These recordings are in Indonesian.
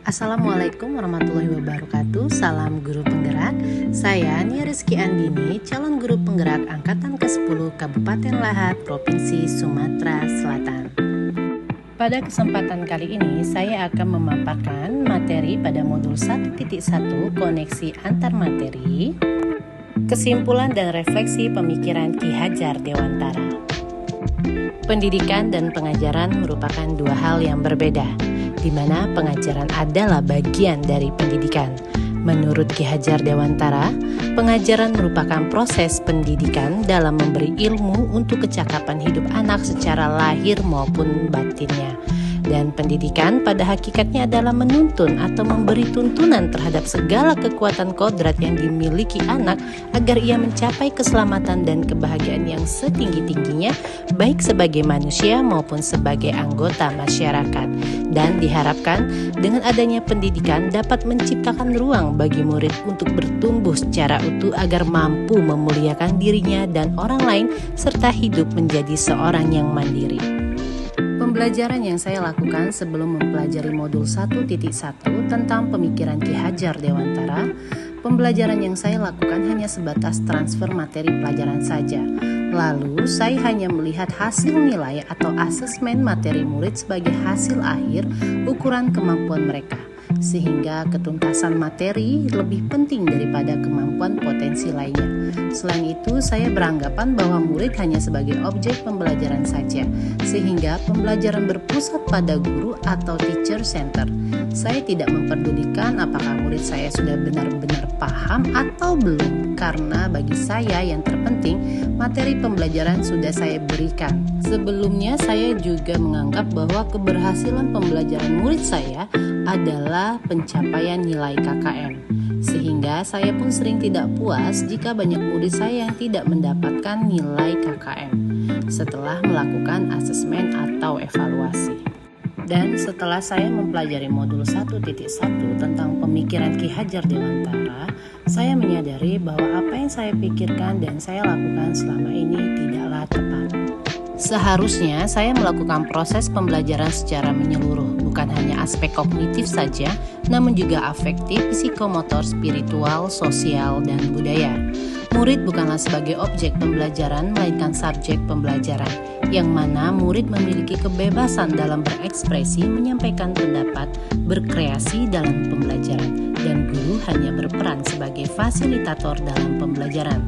Assalamualaikum warahmatullahi wabarakatuh. Salam guru penggerak. Saya Nia Rizky Andini, calon guru penggerak angkatan ke-10 Kabupaten Lahat, Provinsi Sumatera Selatan. Pada kesempatan kali ini saya akan memaparkan materi pada modul 1.1 koneksi antar materi, kesimpulan dan refleksi pemikiran Ki Hajar Dewantara. Pendidikan dan pengajaran merupakan dua hal yang berbeda, di mana pengajaran adalah bagian dari pendidikan. Menurut Ki Hajar Dewantara, pengajaran merupakan proses pendidikan dalam memberi ilmu untuk kecakapan hidup anak secara lahir maupun batinnya. Dan pendidikan pada hakikatnya adalah menuntun atau memberi tuntunan terhadap segala kekuatan kodrat yang dimiliki anak agar ia mencapai keselamatan dan kebahagiaan yang setinggi-tingginya, baik sebagai manusia maupun sebagai anggota masyarakat. Dan diharapkan dengan adanya pendidikan dapat menciptakan ruang bagi murid untuk bertumbuh secara utuh agar mampu memuliakan dirinya dan orang lain serta hidup menjadi seorang yang mandiri. Pembelajaran yang saya lakukan sebelum mempelajari modul 1.1 tentang pemikiran Ki Hajar Dewantara, pembelajaran yang saya lakukan hanya sebatas transfer materi pelajaran saja. Lalu, saya hanya melihat hasil nilai atau asesmen materi murid sebagai hasil akhir ukuran kemampuan mereka, sehingga ketuntasan materi lebih penting daripada kemampuan potensi lainnya. Selain itu, saya beranggapan bahwa murid hanya sebagai objek pembelajaran saja, sehingga pembelajaran berpusat pada guru atau teacher center. Saya tidak memperdulikan apakah murid saya sudah benar-benar paham atau belum, karena bagi saya yang terpenting, materi pembelajaran sudah saya berikan. Sebelumnya, saya juga menganggap bahwa keberhasilan pembelajaran murid saya adalah pencapaian nilai KKM. Sehingga saya pun sering tidak puas jika banyak murid saya yang tidak mendapatkan nilai KKM setelah melakukan asesmen atau evaluasi. Dan setelah saya mempelajari modul 1.1 tentang pemikiran Ki Hajar Dewantara, saya menyadari bahwa apa yang saya pikirkan dan saya lakukan selama ini tidaklah tepat. Seharusnya saya melakukan proses pembelajaran secara menyeluruh, bukan hanya aspek kognitif saja, namun juga afektif, psikomotor, spiritual, sosial, dan budaya. Murid bukanlah sebagai objek pembelajaran, melainkan subjek pembelajaran, yang mana murid memiliki kebebasan dalam berekspresi, menyampaikan pendapat, berkreasi dalam pembelajaran, dan guru hanya berperan sebagai fasilitator dalam pembelajaran.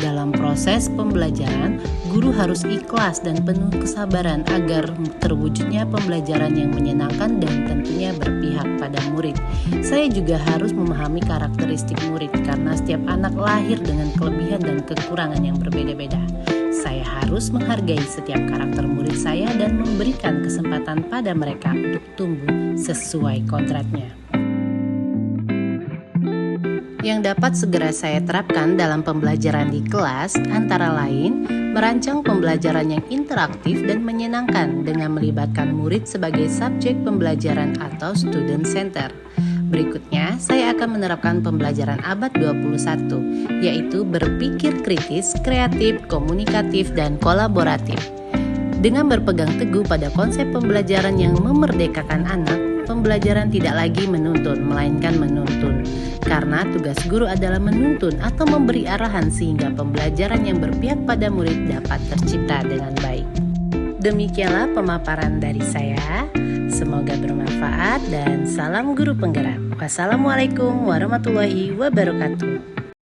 Dalam proses pembelajaran, guru harus ikhlas dan penuh kesabaran agar terwujudnya pembelajaran yang menyenangkan dan tentunya berpihak pada murid. Saya juga harus memahami karakteristik murid karena setiap anak lahir dengan kelebihan dan kekurangan yang berbeda-beda. Saya harus menghargai setiap karakter murid saya dan memberikan kesempatan pada mereka untuk tumbuh sesuai kodratnya. Yang dapat segera saya terapkan dalam pembelajaran di kelas antara lain merancang pembelajaran yang interaktif dan menyenangkan dengan melibatkan murid sebagai subjek pembelajaran atau student center. Berikutnya, saya akan menerapkan pembelajaran abad 21, yaitu berpikir kritis, kreatif, komunikatif, dan kolaboratif. Dengan berpegang teguh pada konsep pembelajaran yang memerdekakan anak, pembelajaran tidak lagi menuntun, melainkan menuntun. Karena tugas guru adalah menuntun atau memberi arahan sehingga pembelajaran yang berpihak pada murid dapat tercipta dengan baik. Demikianlah pemaparan dari saya. Semoga bermanfaat dan salam guru penggerak. Wassalamualaikum warahmatullahi wabarakatuh.